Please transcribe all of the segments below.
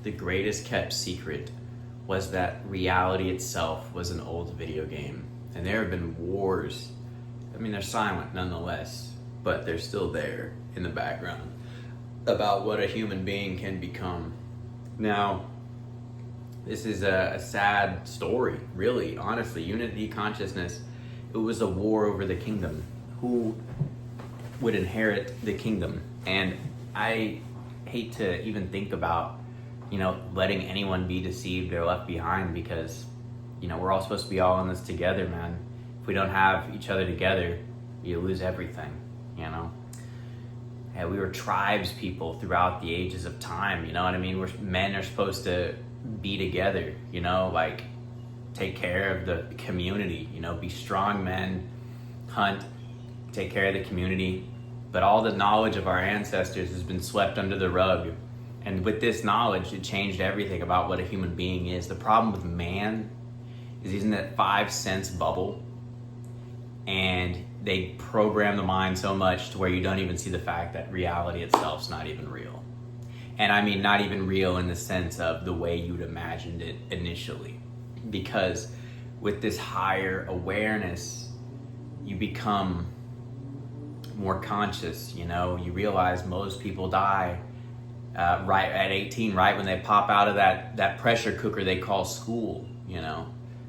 the greatest kept secret was that reality itself was an old video game. And there have been wars. I mean, they're silent nonetheless, but they're still there in the background about what a human being can become. Now, this is a sad story, really, honestly. Unity consciousness, it was a war over the kingdom. Who would inherit the kingdom? And I hate to even think about, letting anyone be deceived or left behind, because, we're all supposed to be all in this together, man. If we don't have each other together, you lose everything, And we were tribes people throughout the ages of time, you know what I mean? Men are supposed to be together, take care of the community, be strong men, hunt, take care of the community. But all the knowledge of our ancestors has been swept under the rug. And with this knowledge, it changed everything about what a human being is. The problem with man is he's in that 5 sense bubble, and they program the mind so much to where you don't even see the fact that reality itself is not even real. And I mean, not even real in the sense of the way you'd imagined it initially. Because with this higher awareness, you become more conscious, you realize most people die right at 18, right when they pop out of that pressure cooker they call school,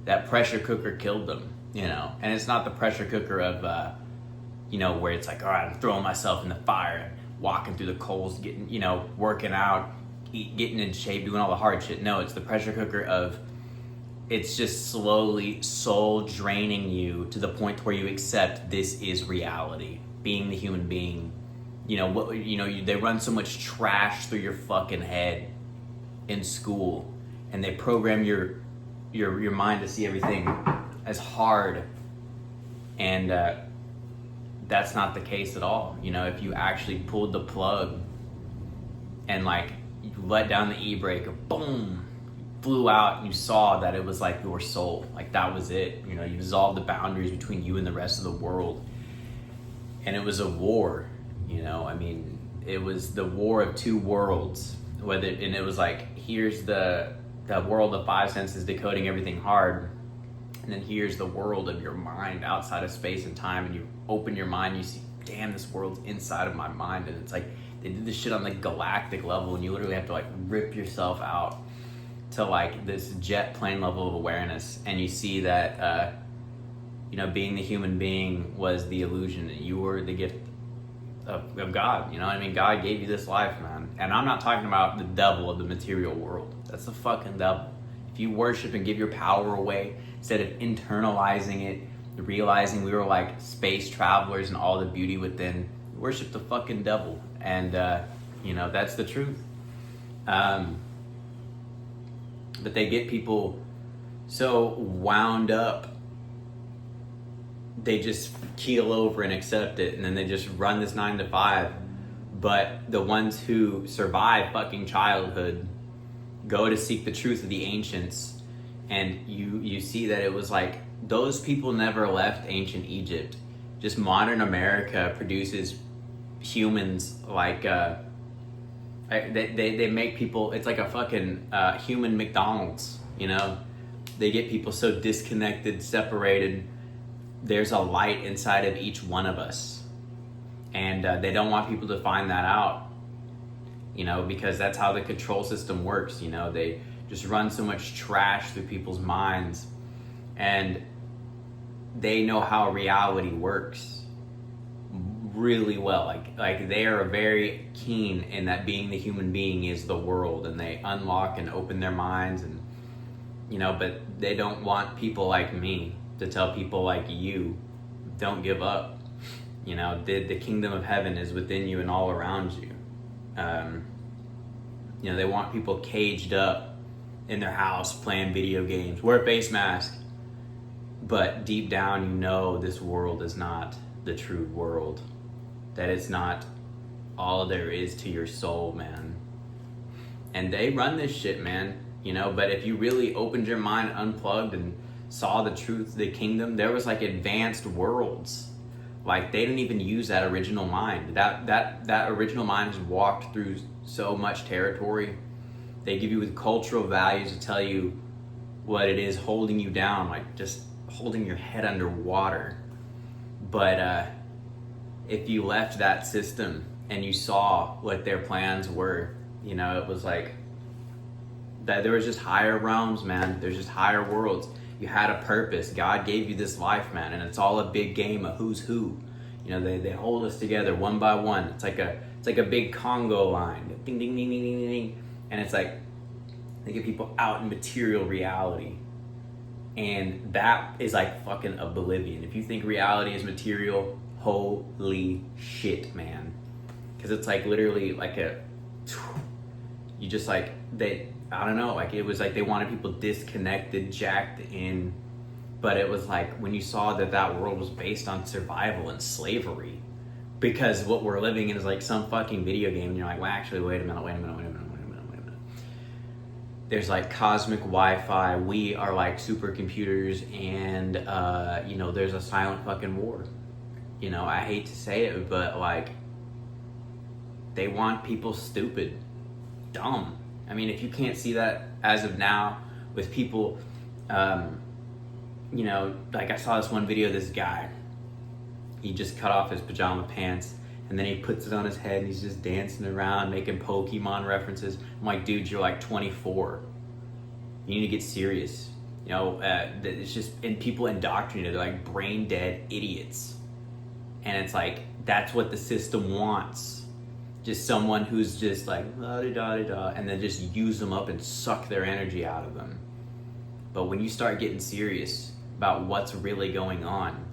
that pressure cooker killed them, and it's not the pressure cooker of, where it's like, all right, I'm throwing myself in the fire, walking through the coals, getting, working out, getting in shape, doing all the hard shit. No, it's the pressure cooker of, it's just slowly soul draining you to the point where you accept this is reality. Being the human being, they run so much trash through your fucking head in school, and they program your mind to see everything as hard, and that's not the case at all. If you actually pulled the plug and you let down the e-brake, boom, flew out, and you saw that it was like your soul, that was it. You dissolved the boundaries between you and the rest of the world. And it was a war, it was the war of two worlds. And it was here's the world of 5 senses decoding everything hard, and then here's the world of your mind outside of space and time. And you open your mind, you see, damn, this world's inside of my mind. And it's they did this shit on the galactic level, and you literally have to rip yourself out to this jet plane level of awareness, and you see that being the human being was the illusion, and you were the gift of God. God gave you this life, man. And I'm not talking about the devil of the material world. That's the fucking devil. If you worship and give your power away instead of internalizing it, realizing we were space travelers and all the beauty within, you worship the fucking devil. And that's the truth. But they get people so wound up, they just keel over and accept it, and then they just run this 9 to 5. But the ones who survive fucking childhood go to seek the truth of the ancients, and you see that it was those people never left ancient Egypt. Just modern America produces humans they make people, it's like a fucking human McDonald's, They get people so disconnected, separated. There's a light inside of each one of us, and they don't want people to find that out, because that's how the control system works. They just run so much trash through people's minds, and they know how reality works really well. They are very keen in that being the human being is the world, and they unlock and open their minds, and but they don't want people like me to tell people like you, don't give up. The kingdom of heaven is within you and all around you. They want people caged up in their house playing video games, wear a face mask, but deep down this world is not the true world, that it's not all there is to your soul, man. And they run this shit, man, but if you really opened your mind, unplugged, and saw the truth, the kingdom, there was advanced worlds. They didn't even use that original mind. That original mind has walked through so much territory They give you the cultural values to tell you what it is holding you down, like just holding your head underwater. But if you left that system and you saw what their plans were, you know, it was like that there was just higher realms, man. There's just higher worlds. You had a purpose. God gave you this life, man, and it's all a big game of who's who. You know, they hold us together one by one. It's like a big Congo line. Ding, ding, ding, ding, ding, ding. And it's like they get people out in material reality. And that is like fucking oblivion. If you think reality is material, holy shit, man. Because it's like literally like you just like, I don't know, like it was like they wanted people disconnected, jacked in. But it was like when you saw that world was based on survival and slavery. Because what we're living in is like some fucking video game. And you're like, well, actually, wait a minute. There's like cosmic Wi-Fi. We are like supercomputers, and you know, there's a silent fucking war. You know, I hate to say it, but like they want people stupid, dumb. I mean, if you can't see that as of now with people, you know, like I saw this one video of this guy. He just cut off his pajama pants and then he puts it on his head and he's just dancing around making Pokemon references. I'm like, dude, you're like 24. You need to get serious. You know, it's just, and people indoctrinated, they're like brain dead idiots. And it's like, that's what the system wants. Just someone who's just like, la-di-da-di-da, and then just use them up and suck their energy out of them. But when you start getting serious about what's really going on,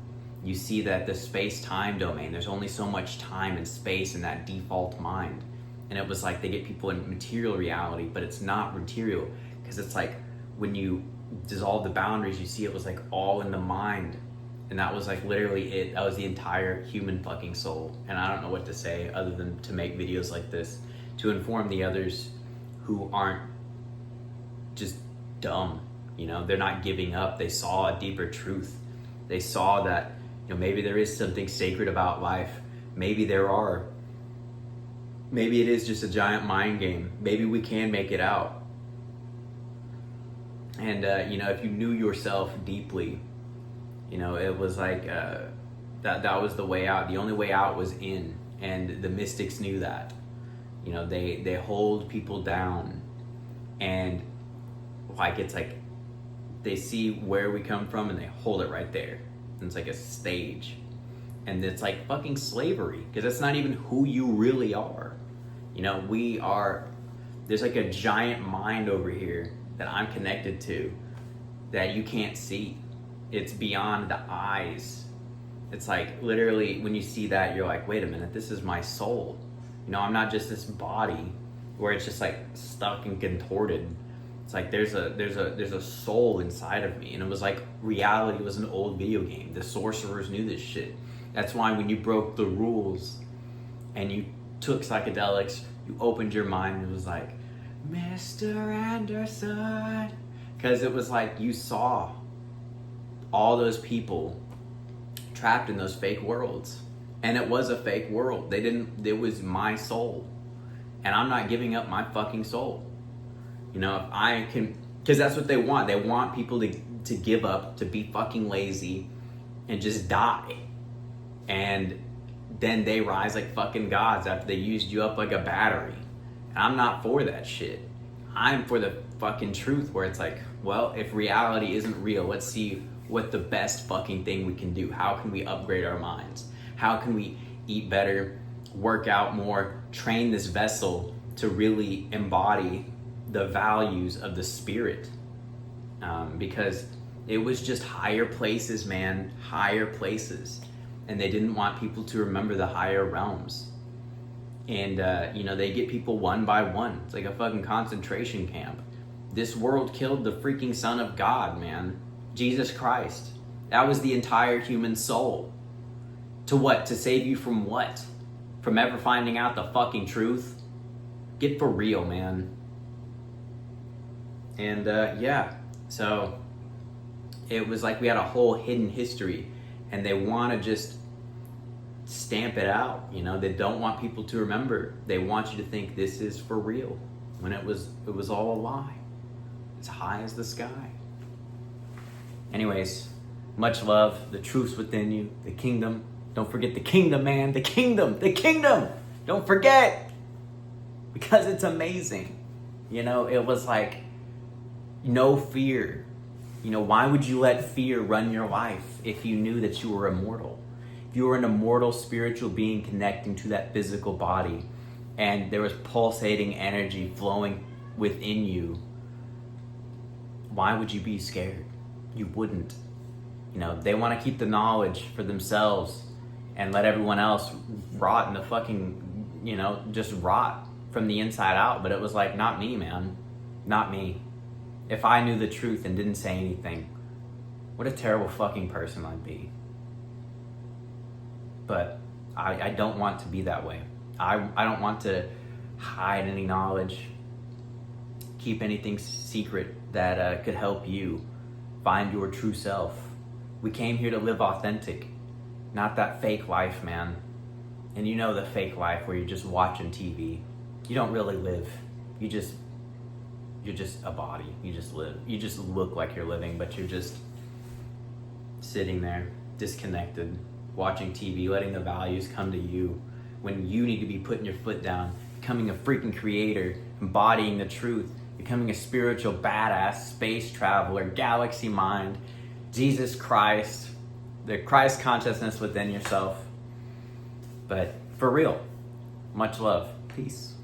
you see that the space-time domain, there's only so much time and space in that default mind. And it was like they get people in material reality, but it's not material. Because it's like when you dissolve the boundaries, you see it was like all in the mind. And that was like literally it. That was the entire human fucking soul. And I don't know what to say other than to make videos like this to inform the others who aren't just dumb. You know, they're not giving up. They saw a deeper truth. They saw that, you know, maybe there is something sacred about life. Maybe there are. Maybe it is just a giant mind game. Maybe we can make it out. And, you know, if you knew yourself deeply, you know, it was like that was the way out. The only way out was in. And the mystics knew that. You know, they hold people down. And like it's like they see where we come from and they hold it right there. And it's like a stage. And it's like fucking slavery. Because that's not even who you really are. You know, there's like a giant mind over here that I'm connected to that you can't see. It's beyond the eyes. It's like literally when you see that, you're like, wait a minute, this is my soul. You know, I'm not just this body where it's just like stuck and contorted. It's like there's a soul inside of me. And it was like reality was an old video game. The sorcerers knew this shit. That's why when you broke the rules and you took psychedelics, you opened your mind and it was like, Mr. Anderson. Because it was like you saw all those people trapped in those fake worlds. And it was a fake world. It was my soul. And I'm not giving up my fucking soul. You know, if I can, because that's what they want. They want people to give up, to be fucking lazy and just die. And then they rise like fucking gods after they used you up like a battery. And I'm not for that shit. I'm for the fucking truth where it's like, well, if reality isn't real, let's see what the best fucking thing we can do. How can we upgrade our minds? How can we eat better, work out more, train this vessel to really embody the values of the spirit? Because it was just higher places, man, higher places. And they didn't want people to remember the higher realms. And, you know, they get people one by one. It's like a fucking concentration camp. This world killed the freaking Son of God, man. Jesus Christ. That was the entire human soul. To what? To save you from what? From ever finding out the fucking truth? Get for real, man. And, yeah. So, it was like we had a whole hidden history. And they want to just stamp it out. You know, they don't want people to remember. They want you to think this is for real. when it was all a lie, as high as the sky. Anyways, much love. The truth's within you. The kingdom. Don't forget the kingdom, man. The kingdom. The kingdom. Don't forget. Because it's amazing. You know, it was like no fear. You know, why would you let fear run your life if you knew that you were immortal? If you were an immortal spiritual being connecting to that physical body and there was pulsating energy flowing within you, why would you be scared? You wouldn't. You know, they want to keep the knowledge for themselves and let everyone else rot in the fucking, you know, just rot from the inside out. But it was like, not me, man. Not me. If I knew the truth and didn't say anything, what a terrible fucking person I'd be. But I don't want to be that way. I don't want to hide any knowledge, keep anything secret that could help you find your true self. We came here to live authentic, not that fake life, man. And you know the fake life where you're just watching TV. You don't really live. You're just a body. You just live. You just look like you're living, but you're just sitting there, disconnected, watching TV, letting the values come to you when you need to be putting your foot down, becoming a freaking creator, embodying the truth, becoming a spiritual badass, space traveler, galaxy mind, Jesus Christ, the Christ consciousness within yourself. But for real, much love. Peace.